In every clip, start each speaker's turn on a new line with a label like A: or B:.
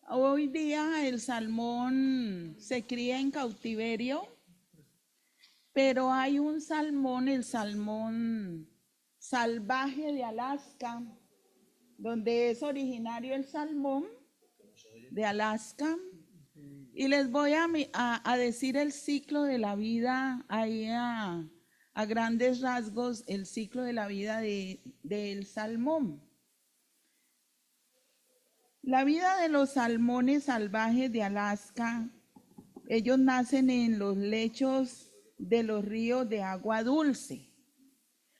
A: Hoy día el salmón se cría en cautiverio, pero hay un salmón, el salmón salvaje de Alaska, donde es originario el salmón de Alaska. Y les voy a decir el ciclo de la vida, ahí a grandes rasgos, el ciclo de la vida del salmón. La vida de los salmones salvajes de Alaska, ellos nacen en los lechos de los ríos de agua dulce.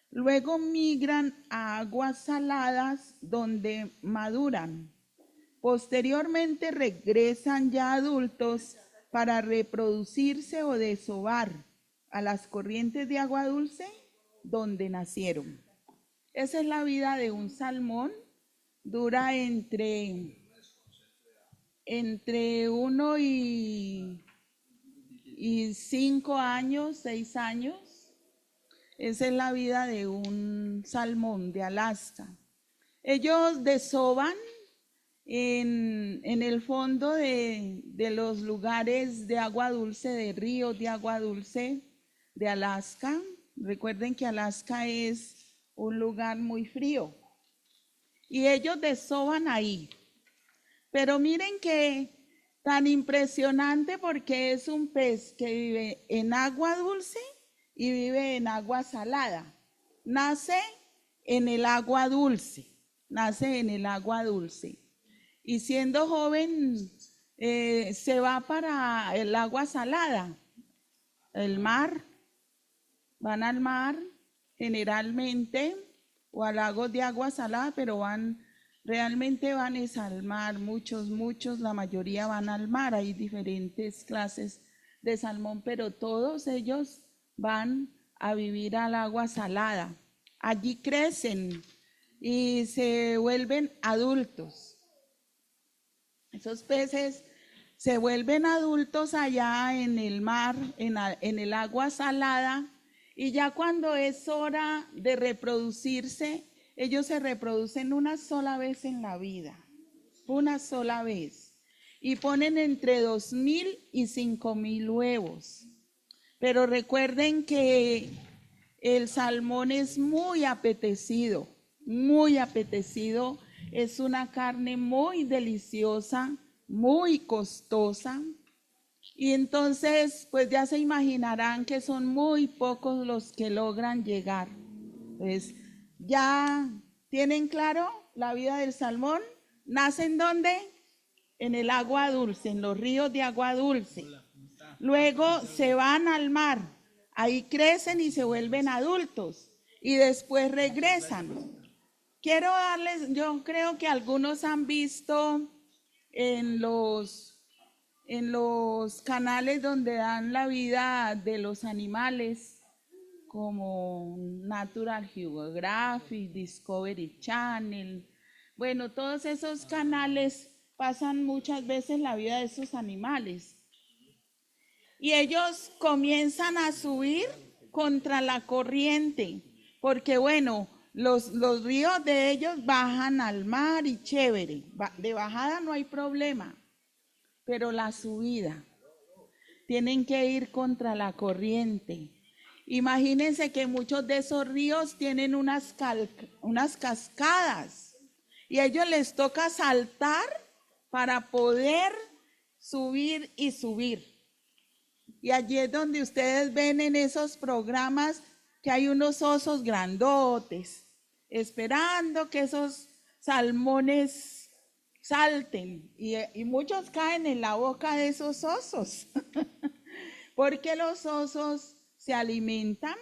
A: Luego migran a aguas saladas donde maduran. Posteriormente regresan ya adultos para reproducirse o desovar a las corrientes de agua dulce donde nacieron. Esa es la vida de un salmón. Dura entre 1 y 5 años, 6 años. Esa es la vida de un salmón de Alaska. Ellos desovan en el fondo de los lugares de agua dulce, de ríos de agua dulce de Alaska. Recuerden que Alaska es un lugar muy frío. Y ellos desovan ahí. Pero miren que tan impresionante porque es un pez que vive en agua dulce y vive en agua salada. Nace en el agua dulce, nace en el agua dulce. Y siendo joven se va para el agua salada, el mar, van al mar generalmente o a lagos de agua salada, pero realmente van es al mar, muchos, la mayoría van al mar, hay diferentes clases de salmón, pero todos ellos van a vivir al agua salada. Allí crecen y se vuelven adultos. Esos peces se vuelven adultos allá en el mar, en el agua salada, y ya cuando es hora de reproducirse, ellos se reproducen una sola vez en la vida, una sola vez, y ponen entre 2.000 y 5.000 huevos. Pero recuerden que el salmón es muy apetecido, es una carne muy deliciosa, muy costosa. Y entonces, pues ya se imaginarán que son muy pocos los que logran llegar. Pues ya tienen claro la vida del salmón. ¿Nacen dónde? En el agua dulce, en los ríos de agua dulce. Luego se van al mar. Ahí crecen y se vuelven adultos. Y después regresan. Quiero darles, yo creo que algunos han visto en los canales donde dan la vida de los animales, como Natural Geographic, Discovery Channel. Bueno, todos esos canales pasan muchas veces la vida de esos animales. Y ellos comienzan a subir contra la corriente, porque bueno, los ríos de ellos bajan al mar y chévere, de bajada no hay problema, pero la subida, tienen que ir contra la corriente. Imagínense que muchos de esos ríos tienen unas cascadas y a ellos les toca saltar para poder subir y subir. Y allí es donde ustedes ven en esos programas que hay unos osos grandotes, esperando que esos salmones salten. Y muchos caen en la boca de esos osos, porque los osos se alimentan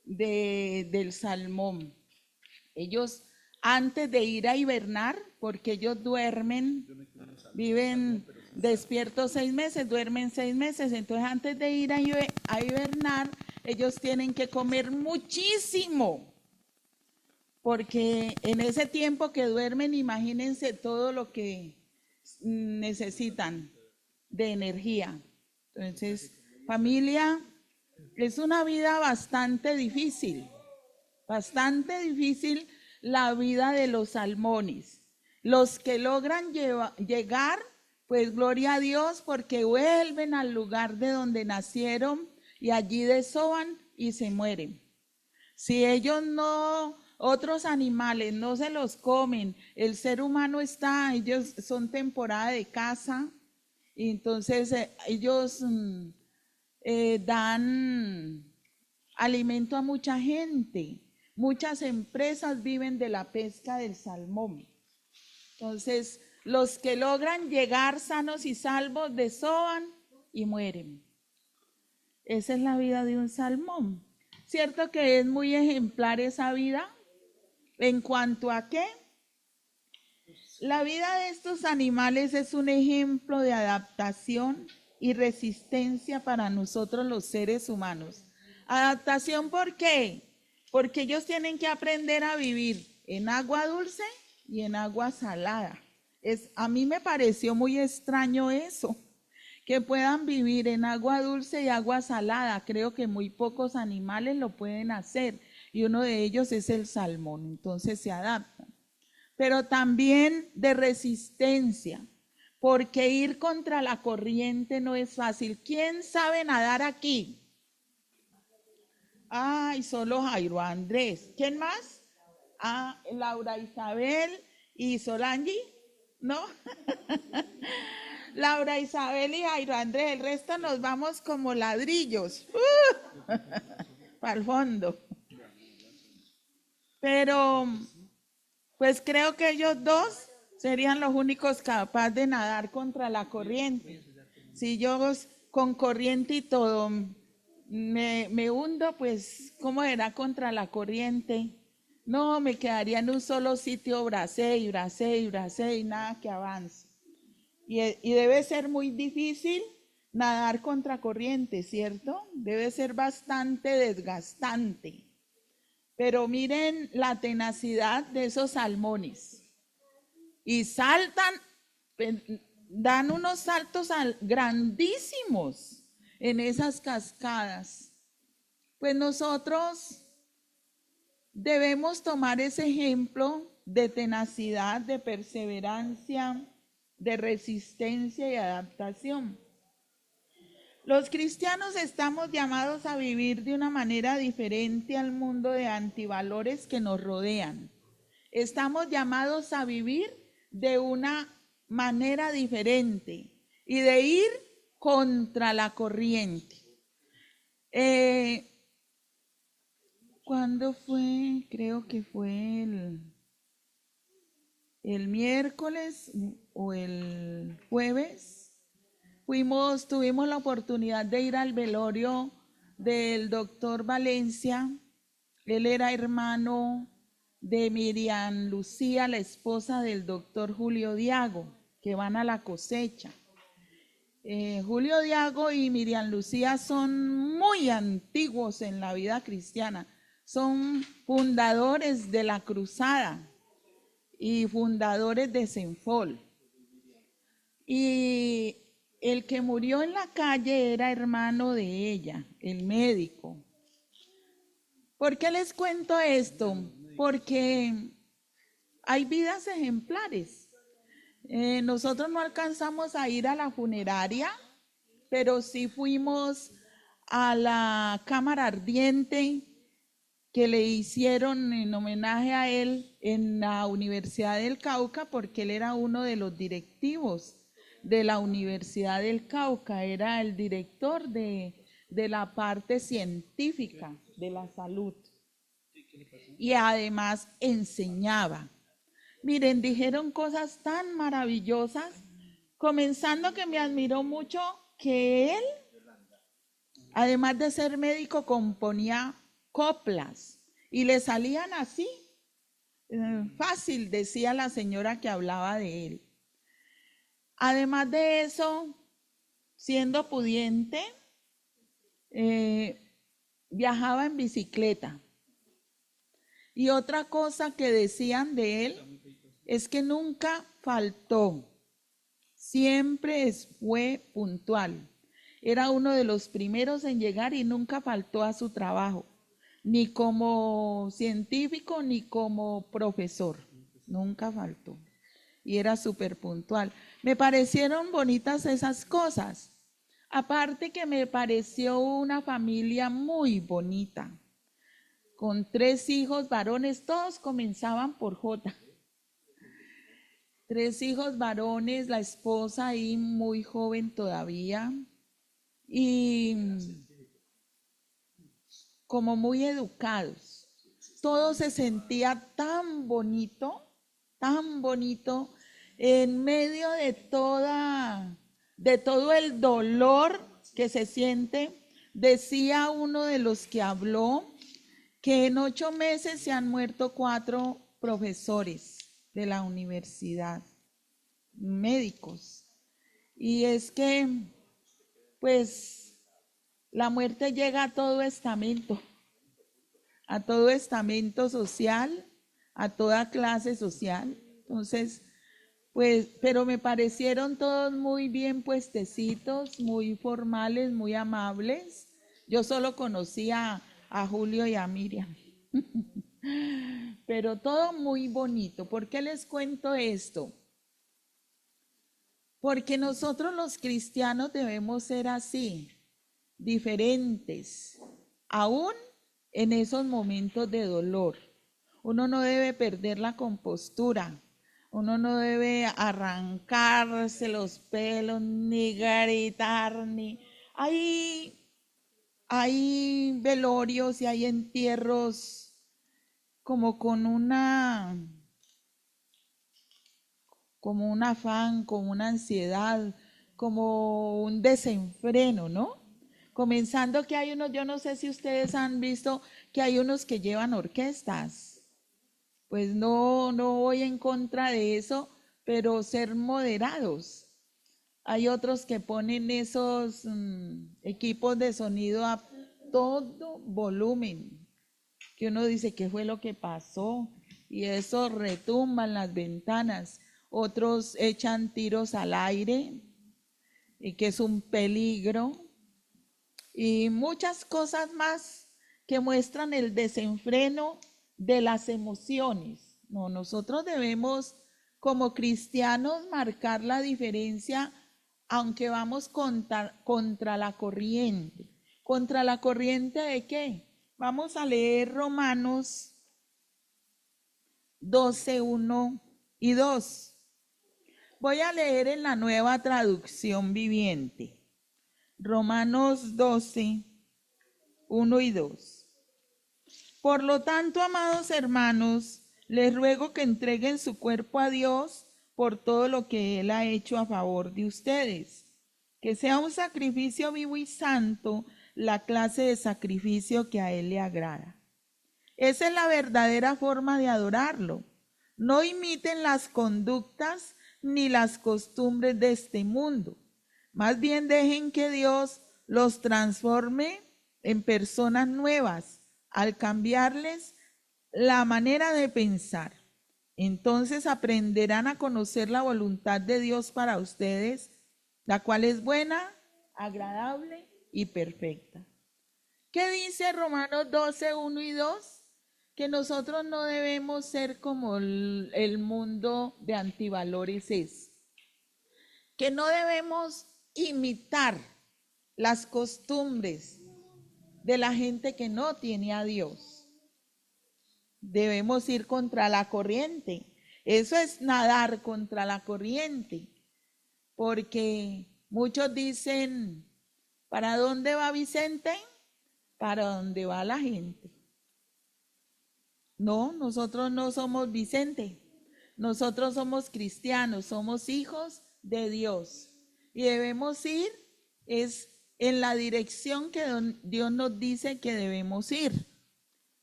A: del salmón. Ellos antes de ir a hibernar, porque ellos duermen, viven despiertos 6 meses, duermen 6 meses, entonces antes de ir a hibernar, ellos tienen que comer muchísimo, porque en ese tiempo que duermen, imagínense todo lo que necesitan de energía. Entonces, familia, es una vida bastante difícil la vida de los salmones. Los que logran llegar pues gloria a Dios porque vuelven al lugar de donde nacieron y allí desoban y se mueren. Si ellos no, otros animales no se los comen, el ser humano está, ellos son temporada de caza, y entonces ellos dan alimento a mucha gente. Muchas empresas viven de la pesca del salmón. Entonces, los que logran llegar sanos y salvos desoban y mueren. Esa es la vida de un salmón. ¿Cierto que es muy ejemplar esa vida? ¿En cuanto a qué? La vida de estos animales es un ejemplo de adaptación y resistencia para nosotros los seres humanos. ¿Adaptación por qué? Porque ellos tienen que aprender a vivir en agua dulce y en agua salada. A mí me pareció muy extraño eso, que puedan vivir en agua dulce y agua salada. Creo que muy pocos animales lo pueden hacer y uno de ellos es el salmón, entonces se adaptan. Pero también de resistencia, porque ir contra la corriente no es fácil. ¿Quién sabe nadar aquí? Ay, solo Jairo Andrés. ¿Quién más? Ah, Laura Isabel y Solange, ¿no? Laura Isabel y Jairo Andrés, el resto nos vamos como ladrillos. Para el fondo. Pero, pues creo que ellos dos serían los únicos capaces de nadar contra la corriente. Si yo con corriente y todo me hundo, pues, ¿cómo era contra la corriente? No, me quedaría en un solo sitio, bracé y nada que avance. Y debe ser muy difícil nadar contra corriente, ¿cierto? Debe ser bastante desgastante. Pero miren la tenacidad de esos salmones. Y saltan, dan unos saltos grandísimos en esas cascadas. Pues nosotros debemos tomar ese ejemplo de tenacidad, de perseverancia, de resistencia y adaptación. Los cristianos estamos llamados a vivir de una manera diferente al mundo de antivalores que nos rodean. Estamos llamados a vivir de una manera diferente y de ir contra la corriente. ¿Cuándo fue? Creo que fue el miércoles o el jueves. Tuvimos la oportunidad de ir al velorio del doctor Valencia. Él era hermano de Miriam Lucía, la esposa del doctor Julio Diago, que van a la cosecha. Julio Diago y Miriam Lucía son muy antiguos en la vida cristiana. Son fundadores de la Cruzada y fundadores de Senfol. Y el que murió en la calle era hermano de ella, el médico. ¿Por qué les cuento esto? Porque hay vidas ejemplares. Nosotros no alcanzamos a ir a la funeraria, pero sí fuimos a la cámara ardiente que le hicieron en homenaje a él en la Universidad del Cauca, porque él era uno de los directivos de la Universidad del Cauca, era el director de la parte científica de la salud y además enseñaba. Miren, dijeron cosas tan maravillosas, comenzando que me admiró mucho que él, además de ser médico, componía coplas y le salían así, fácil, decía la señora que hablaba de él. Además de eso, siendo pudiente, viajaba en bicicleta. Y otra cosa que decían de él es que nunca faltó, siempre fue puntual. Era uno de los primeros en llegar y nunca faltó a su trabajo, ni como científico ni como profesor, nunca faltó. y era súper puntual. Me parecieron bonitas esas cosas. Aparte que me pareció una familia muy bonita, con 3 hijos varones, todos comenzaban por J. 3 hijos varones, la esposa ahí muy joven todavía y como muy educados. Todo se sentía tan bonito en medio de todo el dolor que se siente. Decía uno de los que habló que en 8 meses se han muerto 4 profesores de la universidad, médicos. Y es que, pues, la muerte llega a todo estamento social, a toda clase social. Entonces, pues, pero me parecieron todos muy bien puestecitos, muy formales, muy amables. Yo solo conocía a Julio y a Miriam. Pero todo muy bonito. ¿Por qué les cuento esto? Porque nosotros los cristianos debemos ser así, diferentes, aún en esos momentos de dolor. Uno no debe perder la compostura, uno no debe arrancarse los pelos, ni gritar, ni... Hay velorios y hay entierros como como un afán, como una ansiedad, como un desenfreno, ¿no? Comenzando que hay unos, yo no sé si ustedes han visto que hay unos que llevan orquestas. Pues no voy en contra de eso, pero ser moderados. Hay otros que ponen esos equipos de sonido a todo volumen, que uno dice, ¿qué fue lo que pasó? Y eso retumba en las ventanas. Otros echan tiros al aire, y que es un peligro. Y muchas cosas más que muestran el desenfreno de las emociones. No, nosotros debemos, como cristianos, marcar la diferencia, aunque vamos contra la corriente. ¿Contra la corriente de qué? Vamos a leer Romanos 12, 1 y 2. Voy a leer en la Nueva Traducción Viviente. Romanos 12, 1 y 2. Por lo tanto, amados hermanos, les ruego que entreguen su cuerpo a Dios por todo lo que Él ha hecho a favor de ustedes. Que sea un sacrificio vivo y santo, la clase de sacrificio que a Él le agrada. Esa es la verdadera forma de adorarlo. No imiten las conductas ni las costumbres de este mundo. Más bien dejen que Dios los transforme en personas nuevas al cambiarles la manera de pensar. Entonces aprenderán a conocer la voluntad de Dios para ustedes, la cual es buena, agradable y perfecta. ¿Qué dice Romanos 12, 1 y 2? Que nosotros no debemos ser como el mundo de antivalores es. Que no debemos imitar las costumbres de la gente que no tiene a Dios. Debemos ir contra la corriente. Eso es nadar contra la corriente. Porque muchos dicen, ¿para dónde va Vicente? Para dónde va la gente. No, nosotros no somos Vicente. Nosotros somos cristianos, somos hijos de Dios. Y debemos ir es en la dirección que Dios nos dice que debemos ir.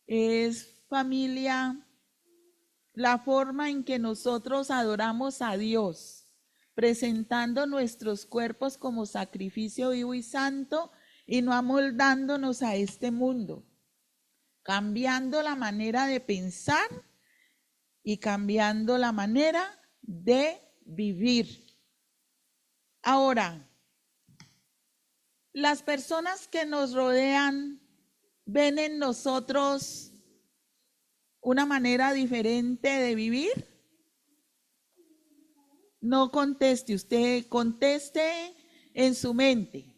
A: Es, familia, la forma en que nosotros adoramos a Dios, presentando nuestros cuerpos como sacrificio vivo y santo y no amoldándonos a este mundo, cambiando la manera de pensar y cambiando la manera de vivir. Ahora, las personas que nos rodean ven en nosotros una manera diferente de vivir. no conteste, usted conteste en su mente.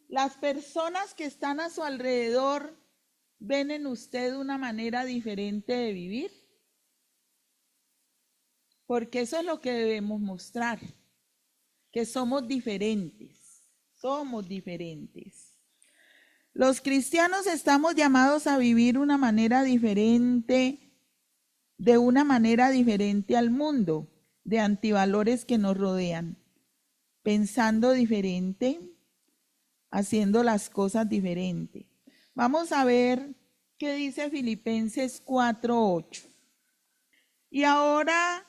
A: Las personas que están a su alrededor ven en usted una manera diferente de vivir, porque eso es lo que debemos mostrar, que somos diferentes, somos diferentes. Los cristianos estamos llamados a vivir una manera diferente, de una manera diferente al mundo de antivalores que nos rodean, pensando diferente, haciendo las cosas diferentes. Vamos a ver qué dice Filipenses 4:8. Y ahora,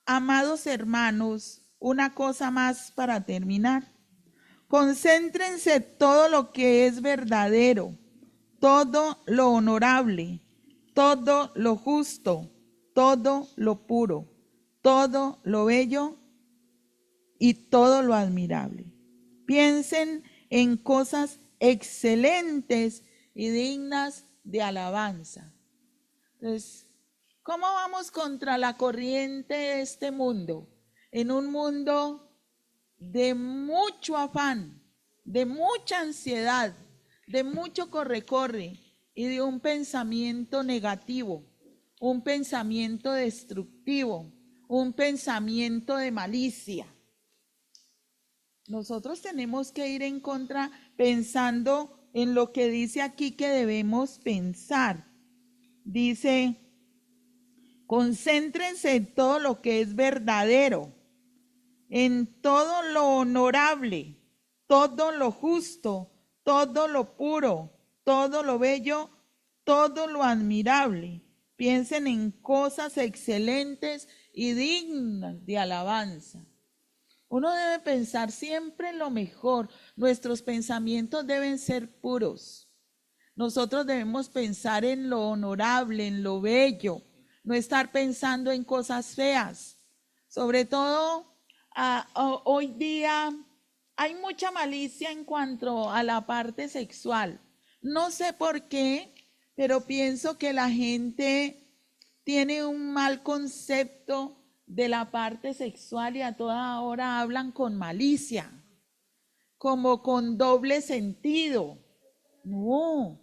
A: amados hermanos, una cosa más para terminar. Concéntrense todo lo que es verdadero, todo lo honorable, todo lo justo, todo lo puro, todo lo bello y todo lo admirable. Piensen en cosas excelentes y dignas de alabanza. Entonces, ¿cómo vamos contra la corriente de este mundo? En un mundo de mucho afán, de mucha ansiedad, de mucho corre-corre y de un pensamiento negativo, un pensamiento destructivo, un pensamiento de malicia. Nosotros tenemos que ir en contra pensando en lo que dice aquí que debemos pensar. Dice, concéntrense en todo lo que es verdadero, en todo lo honorable, todo lo justo, todo lo puro, todo lo bello, todo lo admirable. Piensen en cosas excelentes y dignas de alabanza. Uno debe pensar siempre en lo mejor. Nuestros pensamientos deben ser puros. Nosotros debemos pensar en lo honorable, en lo bello, no estar pensando en cosas feas. Sobre todo, hoy día hay mucha malicia en cuanto a la parte sexual. No sé por qué, pero pienso que la gente tiene un mal concepto de la parte sexual y a toda hora hablan con malicia, como con doble sentido. No,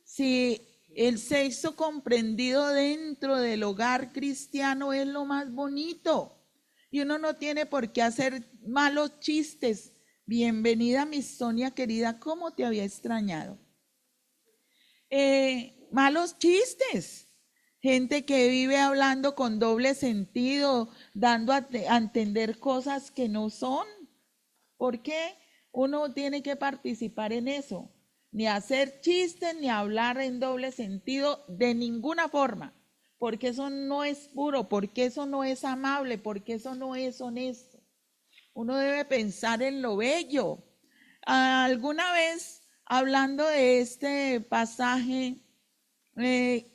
A: si el sexo comprendido dentro del hogar cristiano es lo más bonito y uno no tiene por qué hacer malos chistes. Bienvenida, mi Sonia querida, ¿cómo te había extrañado? Malos chistes. Gente que vive hablando con doble sentido, dando a entender cosas que no son. ¿Por qué uno tiene que participar en eso? Ni hacer chistes, ni hablar en doble sentido de ninguna forma. Porque eso no es puro, porque eso no es amable, porque eso no es honesto. Uno debe pensar en lo bello. Alguna vez, hablando de este pasaje,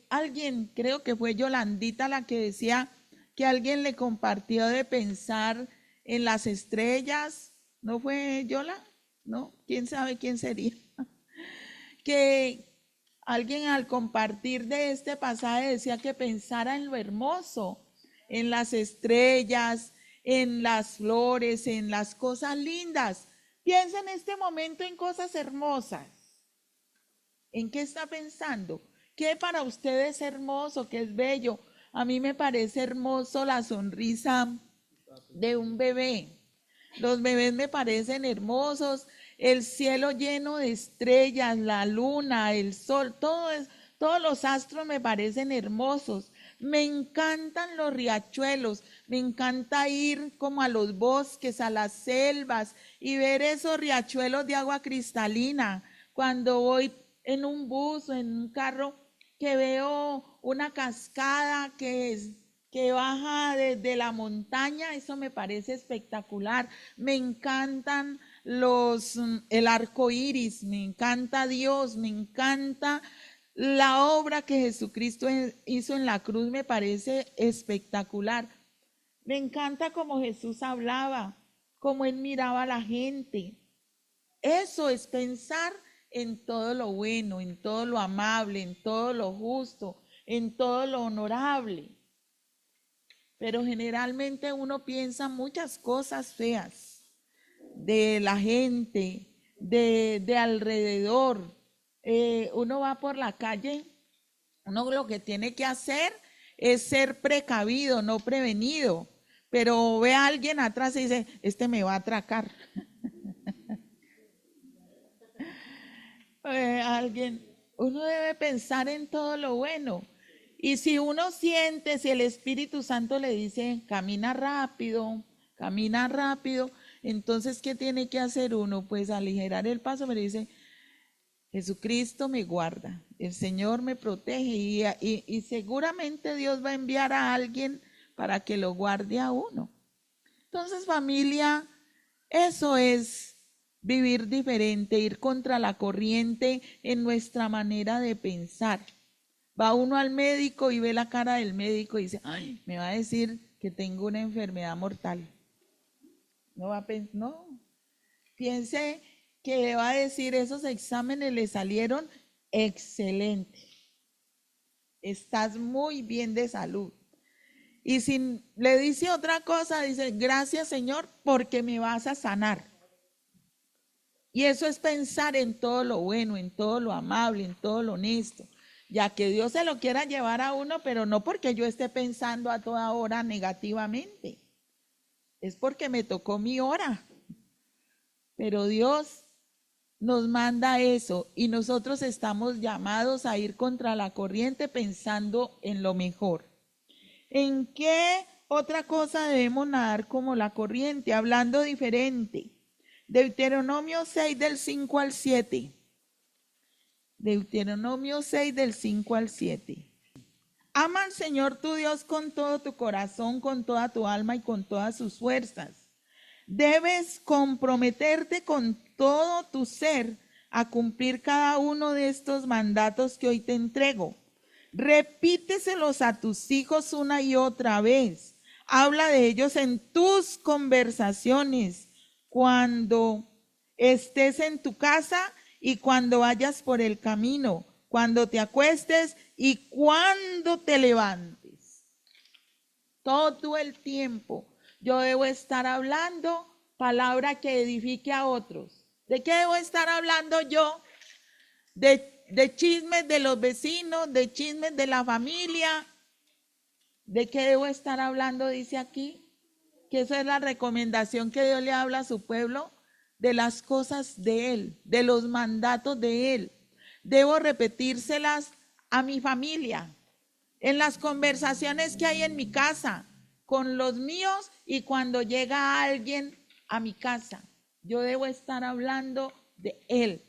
A: alguien, creo que fue Yolandita la que decía que alguien le compartió de pensar en las estrellas. ¿No fue Yola? ¿No? ¿Quién sabe quién sería? Que alguien al compartir de este pasaje decía que pensara en lo hermoso, en las estrellas, en las flores, en las cosas lindas. Piensa en este momento en cosas hermosas. ¿En qué está pensando? ¿Qué para usted es hermoso, qué es bello? A mí me parece hermoso la sonrisa de un bebé. Los bebés me parecen hermosos, el cielo lleno de estrellas, la luna, el sol, todos los astros me parecen hermosos. Me encantan los riachuelos, me encanta ir como a los bosques, a las selvas y ver esos riachuelos de agua cristalina. Cuando voy en un bus o en un carro que veo una cascada que baja desde la montaña, eso me parece espectacular. Me encantan el arco iris, me encanta Dios, me encanta la obra que Jesucristo hizo en la cruz, me parece espectacular. Me encanta cómo Jesús hablaba, cómo él miraba a la gente. Eso es pensar en todo lo bueno, en todo lo amable, en todo lo justo, en todo lo honorable. pero generalmente uno piensa muchas cosas feas de la gente, de alrededor. Uno va por la calle, uno lo que tiene que hacer es ser precavido, no prevenido. Pero ve a alguien atrás y dice, este me va a atracar. Uno debe pensar en todo lo bueno. Y si uno siente, si el Espíritu Santo le dice, camina rápido, entonces, ¿qué tiene que hacer uno? Pues aligerar el paso, pero dice, Jesucristo me guarda, el Señor me protege y seguramente Dios va a enviar a alguien para que lo guarde a uno. Entonces, familia, eso es vivir diferente, ir contra la corriente en nuestra manera de pensar. Va uno al médico y ve la cara del médico y dice, ay, me va a decir que tengo una enfermedad mortal. No, piense que le va a decir, esos exámenes le salieron excelentes. Estás muy bien de salud. Y si le dice otra cosa, dice, gracias Señor, porque me vas a sanar. Y eso es pensar en todo lo bueno, en todo lo amable, en todo lo honesto. Ya que Dios se lo quiera llevar a uno, pero no porque yo esté pensando a toda hora negativamente. Es porque me tocó mi hora. Pero Dios nos manda eso y nosotros estamos llamados a ir contra la corriente pensando en lo mejor. ¿En qué otra cosa debemos nadar como la corriente? Hablando diferente. Deuteronomio 6 del 5 al 7. Deuteronomio 6 del 5 al 7. Ama al Señor tu Dios con todo tu corazón, con toda tu alma y con todas sus fuerzas. Debes comprometerte con todo tu ser a cumplir cada uno de estos mandatos que hoy te entrego. Repíteselos a tus hijos una y otra vez. Habla de ellos en tus conversaciones, cuando estés en tu casa y cuando vayas por el camino, cuando te acuestes y cuando te levantes. Todo el tiempo yo debo estar hablando palabra que edifique a otros. ¿De qué debo estar hablando yo? De chismes de los vecinos, de chismes de la familia. ¿De qué debo estar hablando? Dice aquí, que esa es la recomendación que Dios le habla a su pueblo, de las cosas de Él, de los mandatos de Él. Debo repetírselas a mi familia, en las conversaciones que hay en mi casa, con los míos y cuando llega alguien a mi casa. Yo debo estar hablando de Él,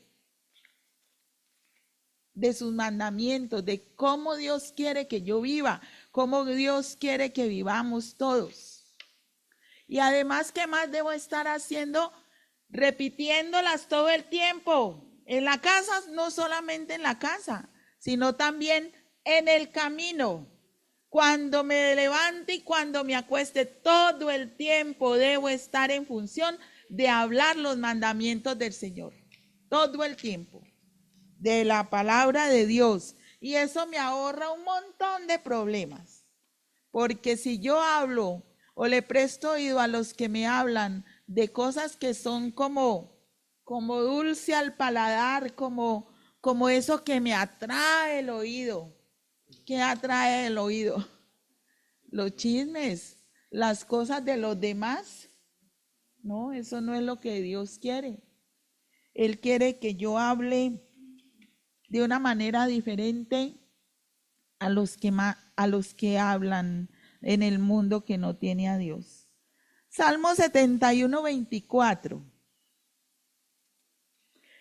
A: de sus mandamientos, de cómo Dios quiere que yo viva, cómo Dios quiere que vivamos todos. Y además, ¿qué más debo estar haciendo? Repitiéndolas todo el tiempo. En la casa, no solamente en la casa, sino también en el camino. Cuando me levante y cuando me acueste, todo el tiempo debo estar en función de hablar los mandamientos del Señor. Todo el tiempo. De la palabra de Dios. Y eso me ahorra un montón de problemas. Porque si yo hablo o le presto oído a los que me hablan de cosas que son como dulce al paladar, como eso que me atrae el oído. ¿Qué atrae el oído? Los chismes, las cosas de los demás. No, eso no es lo que Dios quiere. Él quiere que yo hable de una manera diferente a los que hablan en el mundo que no tiene a Dios. Salmo 71, 24.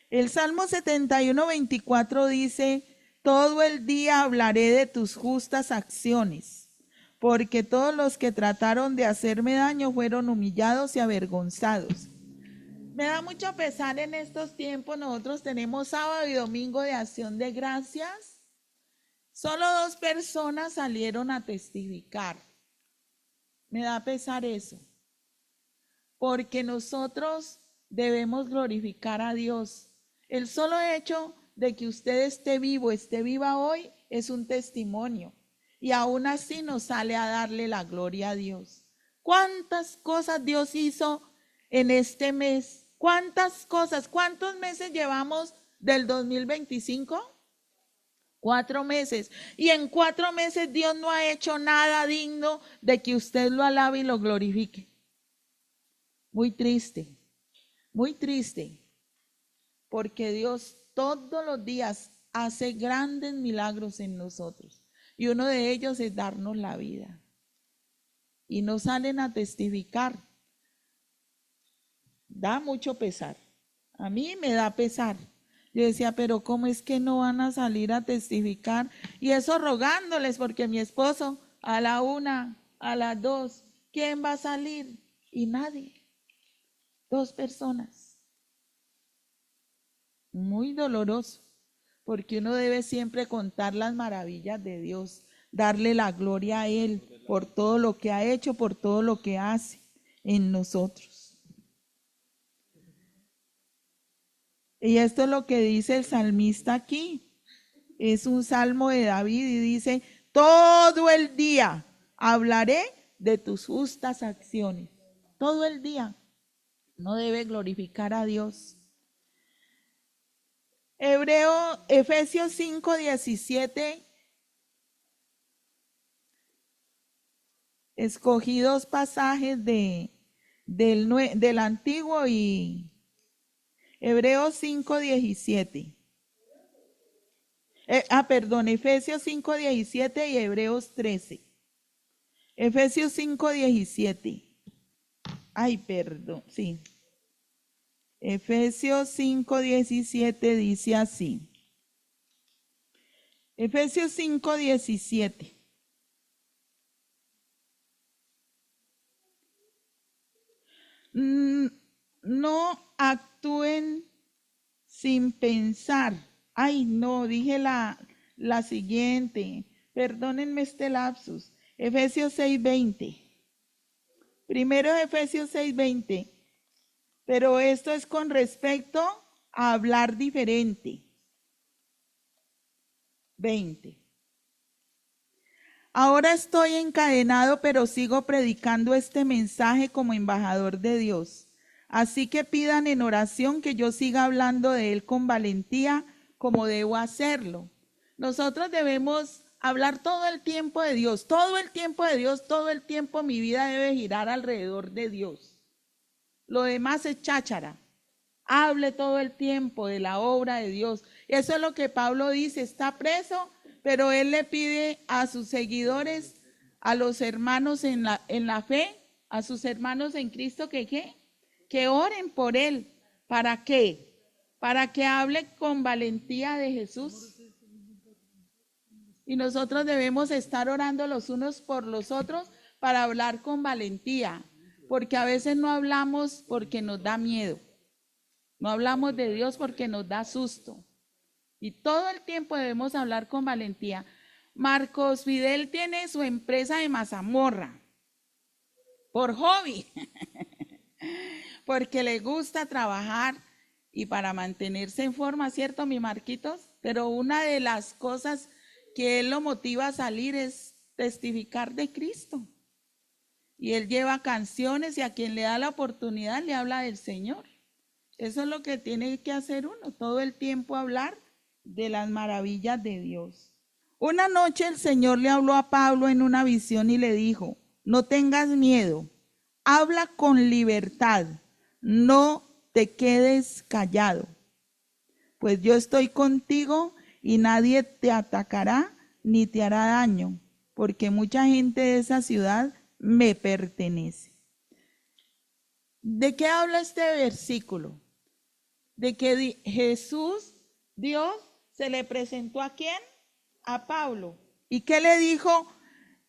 A: El Salmo 71, 24 dice, todo el día hablaré de tus justas acciones, porque todos los que trataron de hacerme daño fueron humillados y avergonzados. Me da mucho pesar en estos tiempos, nosotros tenemos sábado y domingo de acción de gracias. Solo 2 personas salieron a testificar. Me da pesar eso, porque nosotros debemos glorificar a Dios. El solo hecho de que usted esté vivo, esté viva hoy, es un testimonio. y aún así nos sale a darle la gloria a Dios. ¿Cuántas cosas Dios hizo en este mes? ¿Cuántas cosas? ¿Cuántos meses llevamos del 2025? 4 meses. Y en 4 meses Dios no ha hecho nada digno de que usted lo alabe y lo glorifique. Muy triste, porque Dios todos los días hace grandes milagros en nosotros. Y uno de ellos es darnos la vida. Y no salen a testificar. Da mucho pesar. A mí me da pesar. Yo decía, pero ¿cómo es que no van a salir a testificar? Y eso rogándoles, porque mi esposo a la 1, a las 2, ¿quién va a salir? Y nadie. 2 personas. Muy doloroso, porque uno debe siempre contar las maravillas de Dios, darle la gloria a Él por todo lo que ha hecho, por todo lo que hace en nosotros. Y esto es lo que dice el salmista aquí. Es un salmo de David y dice, todo el día hablaré de tus justas acciones. Todo el día. No debe glorificar a Dios. Efesios 5:17. Escogí 2 pasajes del Antiguo y Hebreos 5:17. Efesios 5:17 y Hebreos 13. Efesios 5:17. Sí. Efesios 5:17 dice así. Efesios 5:17. No actúen sin pensar. No, dije la siguiente. Perdónenme este lapsus. Efesios 6:20. Primero Efesios 6:20. Pero esto es con respecto a hablar diferente. 20. Ahora estoy encadenado, pero sigo predicando este mensaje como embajador de Dios. Así que pidan en oración que yo siga hablando de él con valentía, como debo hacerlo. Nosotros debemos hablar todo el tiempo de Dios, todo el tiempo de Dios, todo el tiempo mi vida debe girar alrededor de Dios. Lo demás es cháchara. Hable todo el tiempo de la obra de Dios. Eso es lo que Pablo dice, está preso, pero él le pide a sus seguidores, a los hermanos en la fe, a sus hermanos en Cristo, que oren por él. ¿Para qué? Para que hable con valentía de Jesús. Y nosotros debemos estar orando los unos por los otros para hablar con valentía, porque a veces no hablamos porque nos da miedo. No hablamos de Dios porque nos da susto. Y todo el tiempo debemos hablar con valentía. Marcos Fidel tiene su empresa de mazamorra por hobby, porque le gusta trabajar y para mantenerse en forma, ¿cierto, mi Marquitos? Pero una de las cosas que él lo motiva a salir es testificar de Cristo. Y él lleva canciones y a quien le da la oportunidad le habla del Señor. Eso es lo que tiene que hacer uno, todo el tiempo hablar de las maravillas de Dios. Una noche el Señor le habló a Pablo en una visión y le dijo, no tengas miedo, habla con libertad, no te quedes callado, pues yo estoy contigo y nadie te atacará ni te hará daño, porque mucha gente de esa ciudad me pertenece. ¿De qué habla este versículo? De que Jesús, Dios, se le presentó ¿a quién? A Pablo. ¿Y qué le dijo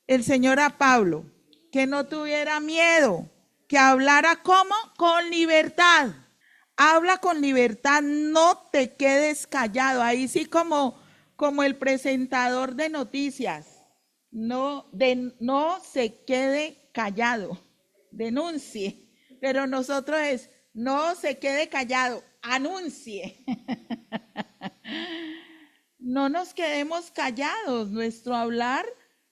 A: el Señor a Pablo? Que no tuviera miedo, que hablara ¿cómo? Con libertad. Habla con libertad, no te quedes callado. Ahí sí como el presentador de noticias. No se quede callado, denuncie. Pero nosotros es, no se quede callado, anuncie. No nos quedemos callados, nuestro hablar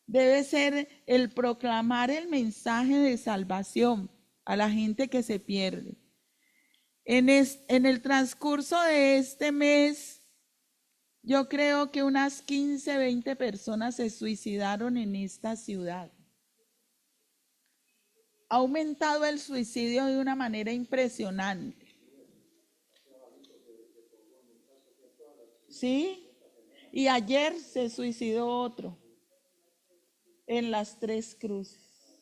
A: debe ser el proclamar el mensaje de salvación a la gente que se pierde. En el transcurso de este mes, yo creo que unas 15, 20 personas se suicidaron en esta ciudad. Ha aumentado el suicidio de una manera impresionante. ¿Sí? Y ayer se suicidó otro en las Tres Cruces.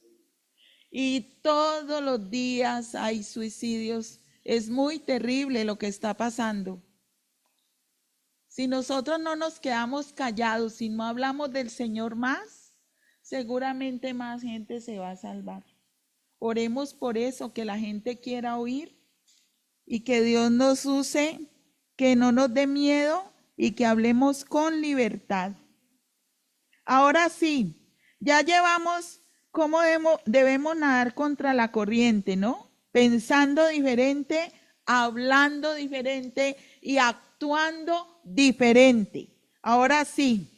A: Y todos los días hay suicidios. Es muy terrible lo que está pasando. Si nosotros no nos quedamos callados, si no hablamos del Señor más, seguramente más gente se va a salvar. Oremos por eso, que la gente quiera oír y que Dios nos use, que no nos dé miedo y que hablemos con libertad. Ahora sí, ya llevamos cómo debemos nadar contra la corriente, ¿no? Pensando diferente, hablando diferente y actuando diferente. Ahora sí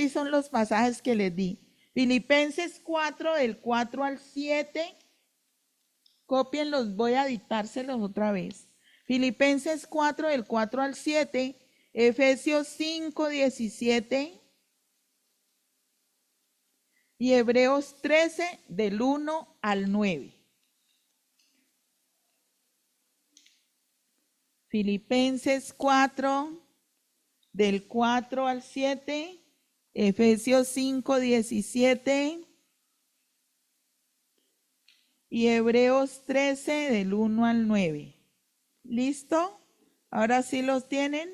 A: son los pasajes que les di. Filipenses 4, del 4 al 7. Cópienlos, voy a dictárselos otra vez. Filipenses 4, del 4 al 7. Efesios 5, 17. Y Hebreos 13, del 1 al 9. Filipenses 4, del 4 al 7. Efesios 5, 17. Y Hebreos 13, del 1 al 9. ¿Listo? ¿Ahora sí los tienen?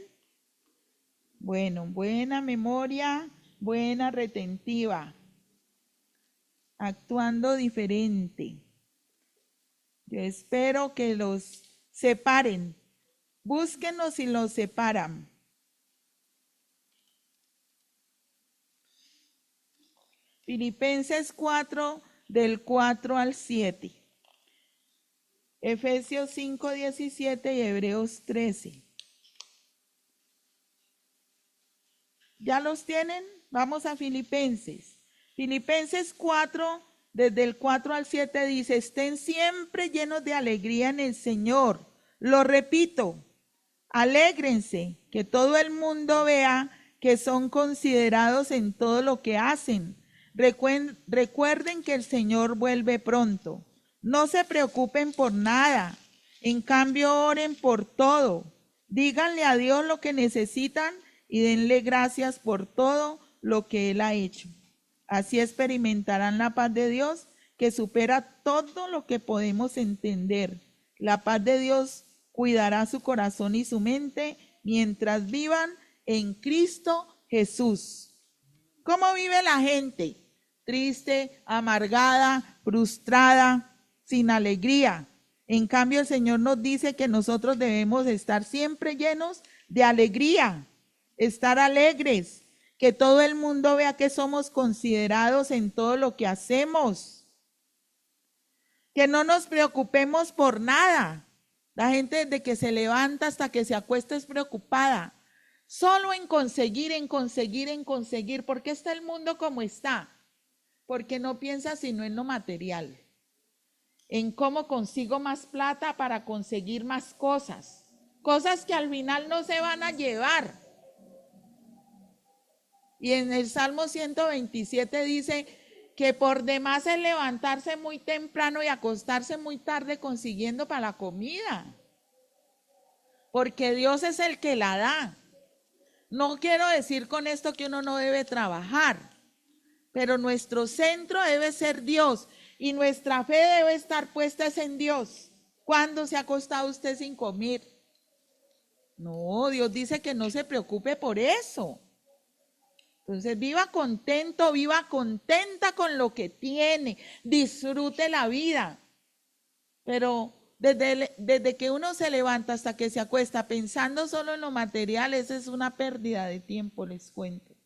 A: Bueno, buena memoria, buena retentiva. Actuando diferente. Yo espero que los separen. Búsquenos y los separan. Filipenses 4, del 4 al 7. Efesios 5, 17 y Hebreos 13. ¿Ya los tienen? Vamos a Filipenses. Filipenses 4, desde el 4 al 7 dice, estén siempre llenos de alegría en el Señor. Lo repito, alégrense, que todo el mundo vea que son considerados en todo lo que hacen. Recuerden que el Señor vuelve pronto. No se preocupen por nada. En cambio, oren por todo. Díganle a Dios lo que necesitan y denle gracias por todo lo que Él ha hecho. Así experimentarán la paz de Dios que supera todo lo que podemos entender. La paz de Dios cuidará su corazón y su mente mientras vivan en Cristo Jesús. ¿Cómo vive la gente? Triste, amargada, frustrada, sin alegría. En cambio, el Señor nos dice que nosotros debemos estar siempre llenos de alegría, estar alegres, que todo el mundo vea que somos considerados en todo lo que hacemos, que no nos preocupemos por nada. La gente desde que se levanta hasta que se acuesta es preocupada, solo en conseguir, en conseguir, en conseguir. ¿Por qué está el mundo como está? Porque no piensa sino en lo material, en cómo consigo más plata para conseguir más cosas, cosas que al final no se van a llevar. Y en el Salmo 127 dice que por demás es levantarse muy temprano y acostarse muy tarde consiguiendo para la comida, porque Dios es el que la da. No quiero decir con esto que uno no debe trabajar, pero nuestro centro debe ser Dios y nuestra fe debe estar puesta en Dios. ¿Cuándo se ha acostado usted sin comer? No, Dios dice que no se preocupe por eso. Entonces viva contento, viva contenta con lo que tiene, disfrute la vida. Pero desde que uno se levanta hasta que se acuesta pensando solo en lo material, esa es una pérdida de tiempo, les cuento.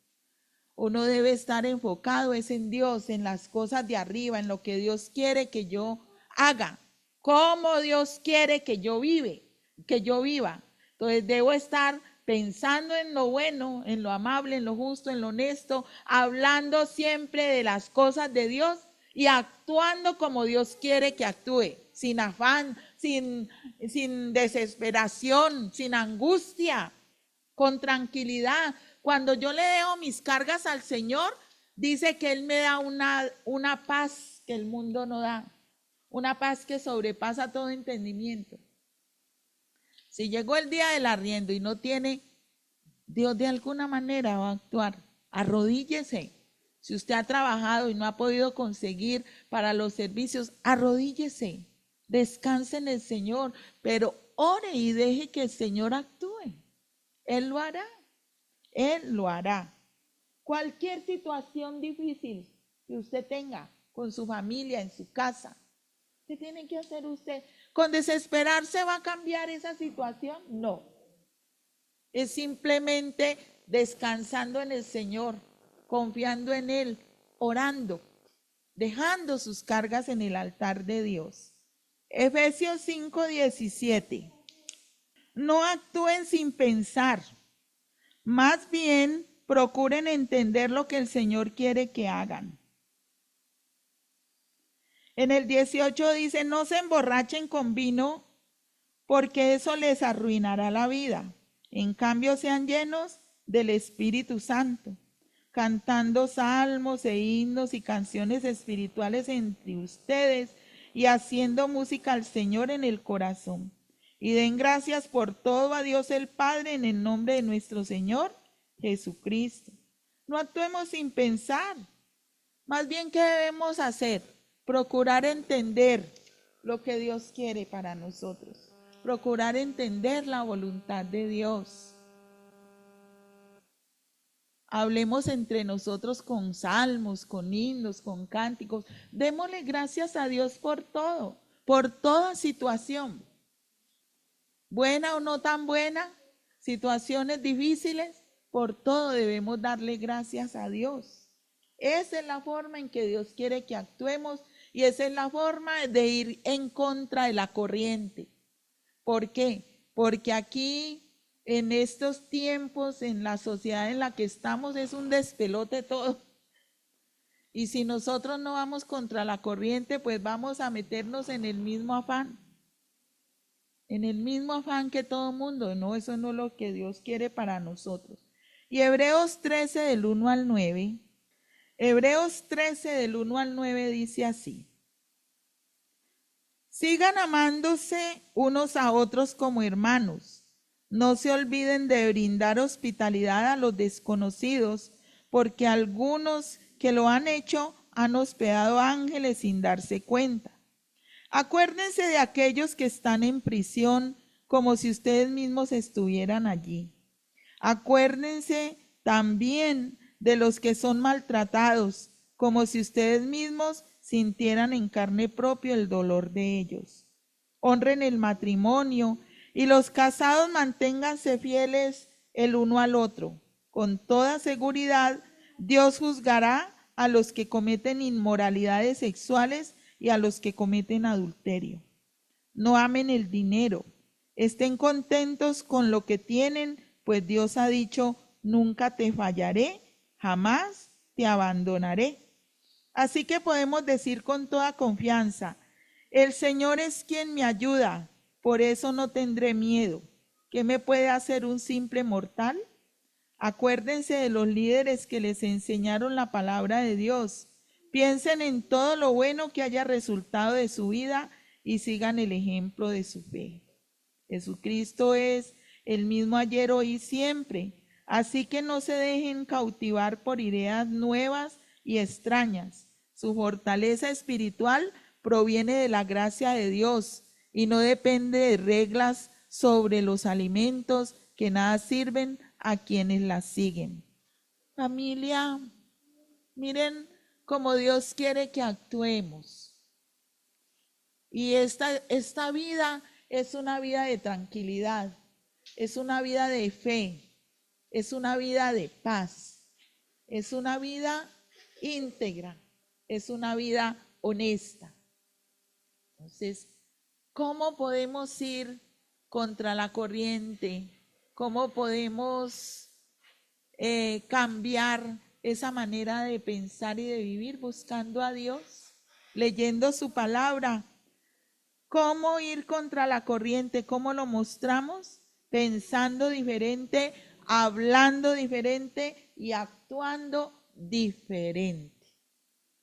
A: Uno debe estar enfocado es en Dios, en las cosas de arriba, en lo que Dios quiere que yo haga, cómo Dios quiere que yo viva. Entonces debo estar pensando en lo bueno, en lo amable, en lo justo, en lo honesto, hablando siempre de las cosas de Dios y actuando como Dios quiere que actúe, sin afán, sin desesperación, sin angustia, con tranquilidad. Cuando yo le dejo mis cargas al Señor, dice que Él me da una paz que el mundo no da, una paz que sobrepasa todo entendimiento. Si llegó el día del arriendo y no tiene, Dios de alguna manera va a actuar. Arrodíllese. Si usted ha trabajado y no ha podido conseguir para los servicios, arrodíllese. Descanse en el Señor, pero ore y deje que el Señor actúe. Él lo hará. Él lo hará. Cualquier situación difícil que usted tenga con su familia, en su casa, ¿qué tiene que hacer usted? ¿Con desesperarse va a cambiar esa situación? No. Es simplemente descansando en el Señor, confiando en Él, orando, dejando sus cargas en el altar de Dios. Efesios 5:17. No actúen sin pensar, más bien procuren entender lo que el Señor quiere que hagan. En el 18 dice, no se emborrachen con vino, porque eso les arruinará la vida. En cambio, sean llenos del Espíritu Santo, cantando salmos e himnos y canciones espirituales entre ustedes y haciendo música al Señor en el corazón. Y den gracias por todo a Dios el Padre en el nombre de nuestro Señor Jesucristo. No actuemos sin pensar. Más bien, ¿qué debemos hacer? Procurar entender lo que Dios quiere para nosotros. Procurar entender la voluntad de Dios. Hablemos entre nosotros con salmos, con himnos, con cánticos. Démosle gracias a Dios por todo, por toda situación. Buena o no tan buena, situaciones difíciles, por todo debemos darle gracias a Dios. Esa es la forma en que Dios quiere que actuemos y esa es la forma de ir en contra de la corriente. ¿Por qué? Porque aquí, en estos tiempos, en la sociedad en la que estamos, es un despelote todo. Y si nosotros no vamos contra la corriente, pues vamos a meternos en el mismo afán. En el mismo afán que todo mundo. No, eso no es lo que Dios quiere para nosotros. Y Hebreos 13 del 1 al 9. Hebreos 13 del 1 al 9 dice así. Sigan amándose unos a otros como hermanos. No se olviden de brindar hospitalidad a los desconocidos, porque algunos que lo han hecho han hospedado ángeles sin darse cuenta. Acuérdense de aquellos que están en prisión como si ustedes mismos estuvieran allí. Acuérdense también de los que son maltratados, como si ustedes mismos sintieran en carne propia el dolor de ellos. Honren el matrimonio y los casados manténganse fieles el uno al otro. Con toda seguridad, Dios juzgará a los que cometen inmoralidades sexuales y a los que cometen adulterio. No amen el dinero. Estén contentos con lo que tienen, pues Dios ha dicho, nunca te fallaré, jamás te abandonaré. Así que podemos decir con toda confianza, el Señor es quien me ayuda, por eso no tendré miedo. ¿Qué me puede hacer un simple mortal? Acuérdense de los líderes que les enseñaron la palabra de Dios. Piensen en todo lo bueno que haya resultado de su vida y sigan el ejemplo de su fe. Jesucristo es el mismo ayer, hoy y siempre. Así que no se dejen cautivar por ideas nuevas y extrañas. Su fortaleza espiritual proviene de la gracia de Dios y no depende de reglas sobre los alimentos que nada sirven a quienes las siguen. Familia, miren cómo Dios quiere que actuemos. Y esta vida es una vida de tranquilidad, es una vida de fe, es una vida de paz, es una vida íntegra, es una vida honesta. Entonces, ¿cómo podemos ir contra la corriente? cómo podemos cambiar esa manera de pensar y de vivir buscando a Dios, leyendo su palabra. ¿Cómo ir contra la corriente? ¿Cómo lo mostramos? Pensando diferente, hablando diferente y actuando diferente.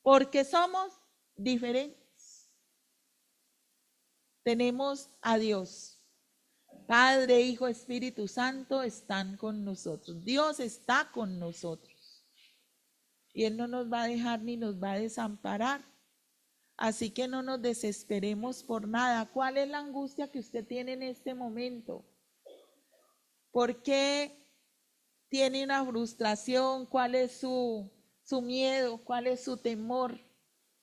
A: Porque somos diferentes. Tenemos a Dios. Padre, Hijo, Espíritu Santo están con nosotros. Dios está con nosotros. Y Él no nos va a dejar ni nos va a desamparar. Así que no nos desesperemos por nada. ¿Cuál es la angustia que usted tiene en este momento? ¿Por qué tiene una frustración? ¿Cuál es su miedo? ¿Cuál es su temor?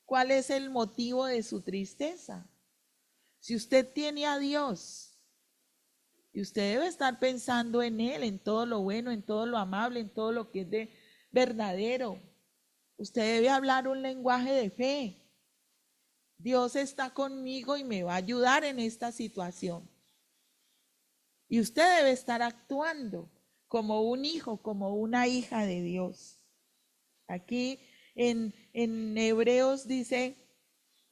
A: ¿Cuál es el motivo de su tristeza? Si usted tiene a Dios, y usted debe estar pensando en Él, en todo lo bueno, en todo lo amable, en todo lo que es de verdadero. Usted debe hablar un lenguaje de fe. Dios está conmigo y me va a ayudar en esta situación. Y usted debe estar actuando como un hijo, como una hija de Dios. Aquí en Hebreos dice,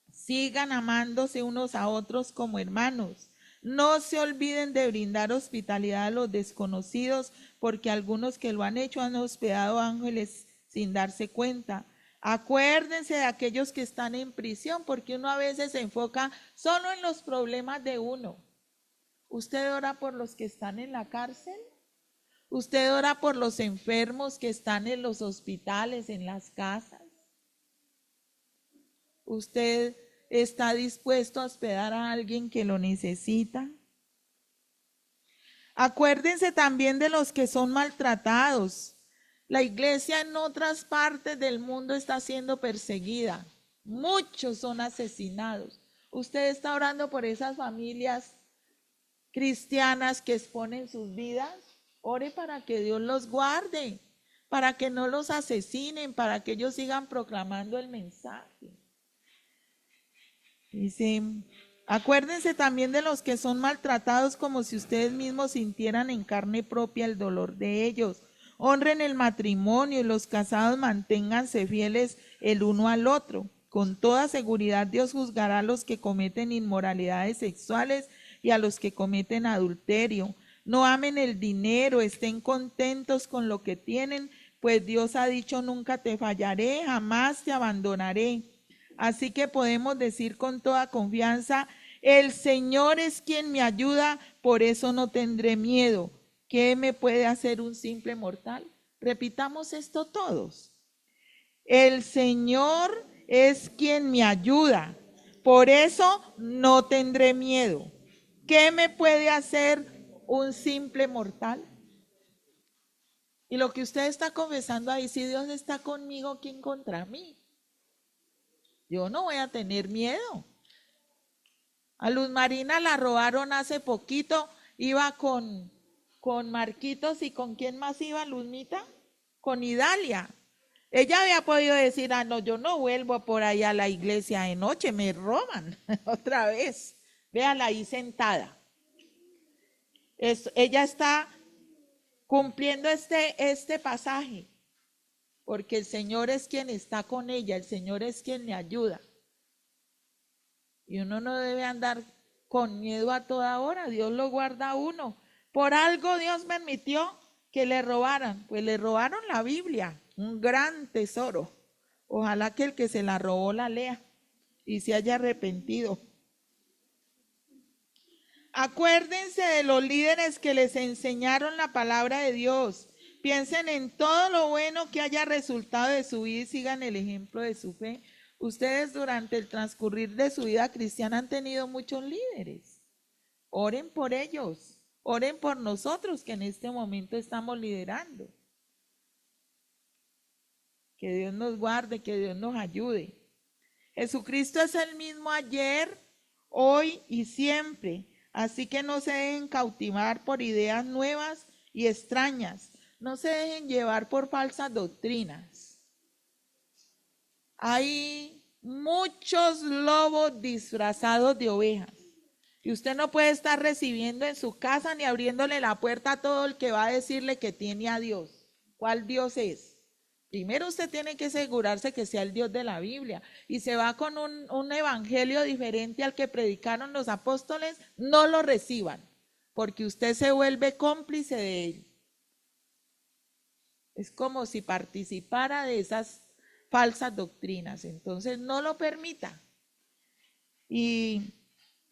A: sigan amándose unos a otros como hermanos. No se olviden de brindar hospitalidad a los desconocidos, porque algunos que lo han hecho han hospedado ángeles sin darse cuenta. Acuérdense de aquellos que están en prisión, porque uno a veces se enfoca solo en los problemas de uno. ¿Usted ora por los que están en la cárcel? ¿Usted ora por los enfermos que están en los hospitales, en las casas? ¿Usted está dispuesto a hospedar a alguien que lo necesita? Acuérdense también de los que son maltratados. La iglesia en otras partes del mundo está siendo perseguida. Muchos son asesinados. ¿Usted está orando por esas familias cristianas que exponen sus vidas? Ore para que Dios los guarde, para que no los asesinen, para que ellos sigan proclamando el mensaje. Dice, acuérdense también de los que son maltratados como si ustedes mismos sintieran en carne propia el dolor de ellos. Honren el matrimonio y los casados manténganse fieles el uno al otro. Con toda seguridad Dios juzgará a los que cometen inmoralidades sexuales y a los que cometen adulterio. No amen el dinero, estén contentos con lo que tienen, pues Dios ha dicho, nunca te fallaré, jamás te abandonaré. Así que podemos decir con toda confianza, el Señor es quien me ayuda, por eso no tendré miedo. ¿Qué me puede hacer un simple mortal? Repitamos esto todos. El Señor es quien me ayuda, por eso no tendré miedo. ¿Qué me puede hacer un simple mortal? Y lo que usted está confesando ahí, si Dios está conmigo, ¿quién contra mí? Yo no voy a tener miedo. A Luz Marina la robaron hace poquito, iba con Marquitos y ¿con quién más iba Luzmita? Con Idalia. Ella había podido decir, no, yo no vuelvo por ahí a la iglesia de noche, me roban otra vez. Véala ahí sentada. Ella está cumpliendo este pasaje, porque el Señor es quien está con ella, el Señor es quien le ayuda. Y uno no debe andar con miedo a toda hora, Dios lo guarda a uno. Por algo Dios permitió que le robaran, pues le robaron la Biblia, un gran tesoro. Ojalá que el que se la robó la lea y se haya arrepentido. Acuérdense de los líderes que les enseñaron la palabra de Dios. Piensen en todo lo bueno que haya resultado de su vida y sigan el ejemplo de su fe. Ustedes durante el transcurrir de su vida cristiana han tenido muchos líderes. Oren por ellos, oren por nosotros que en este momento estamos liderando. Que Dios nos guarde, que Dios nos ayude. Jesucristo es el mismo ayer, hoy y siempre. Así que no se dejen cautivar por ideas nuevas y extrañas. No se dejen llevar por falsas doctrinas. Hay muchos lobos disfrazados de ovejas. Y usted no puede estar recibiendo en su casa ni abriéndole la puerta a todo el que va a decirle que tiene a Dios. ¿Cuál Dios es? Primero usted tiene que asegurarse que sea el Dios de la Biblia. Y se va con un evangelio diferente al que predicaron los apóstoles, no lo reciban, porque usted se vuelve cómplice de él. Es como si participara de esas falsas doctrinas. Entonces no lo permita. Y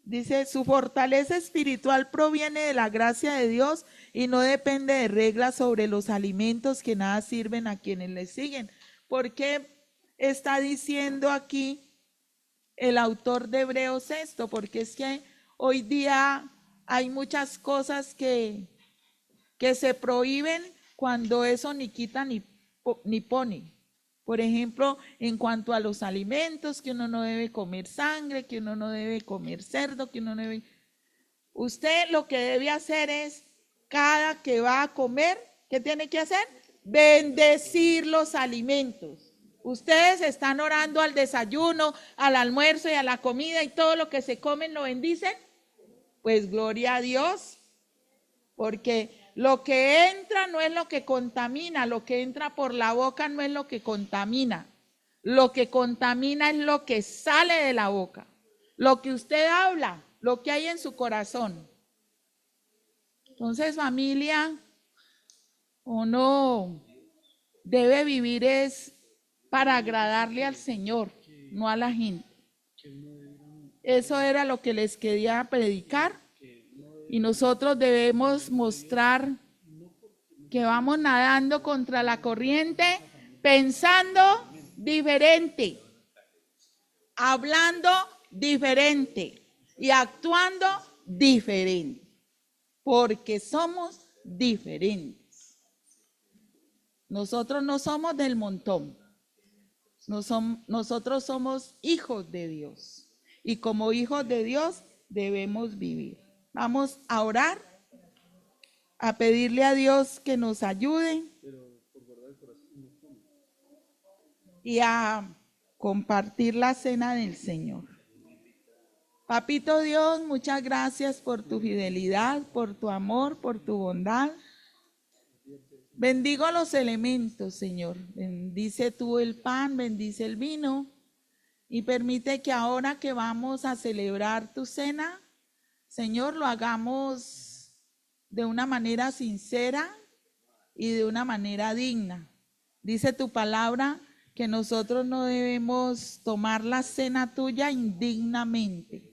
A: dice, su fortaleza espiritual proviene de la gracia de Dios y no depende de reglas sobre los alimentos que nada sirven a quienes le siguen. ¿Por qué está diciendo aquí el autor de Hebreos esto? Porque es que hoy día hay muchas cosas que se prohíben cuando eso ni quita ni pone. Por ejemplo, en cuanto a los alimentos, que uno no debe comer sangre, que uno no debe comer cerdo, que uno no debe... Usted lo que debe hacer es, cada que va a comer, ¿qué tiene que hacer? Bendecir los alimentos. Ustedes están orando al desayuno, al almuerzo y a la comida y todo lo que se comen lo bendicen. Pues gloria a Dios, porque lo que entra no es lo que contamina, lo que entra por la boca no es lo que contamina. Lo que contamina es lo que sale de la boca, lo que usted habla, lo que hay en su corazón. Entonces, familia, uno debe vivir es para agradarle al Señor, no a la gente. Eso era lo que les quería predicar. Y nosotros debemos mostrar que vamos nadando contra la corriente, pensando diferente, hablando diferente y actuando diferente, porque somos diferentes. Nosotros no somos del montón, nosotros somos hijos de Dios y como hijos de Dios debemos vivir. Vamos a orar, a pedirle a Dios que nos ayude y a compartir la cena del Señor. Papito Dios, muchas gracias por tu fidelidad, por tu amor, por tu bondad. Bendigo los elementos, Señor. Bendice tú el pan, bendice el vino y permite que ahora que vamos a celebrar tu cena, Señor, lo hagamos de una manera sincera y de una manera digna. Dice tu palabra que nosotros no debemos tomar la cena tuya indignamente,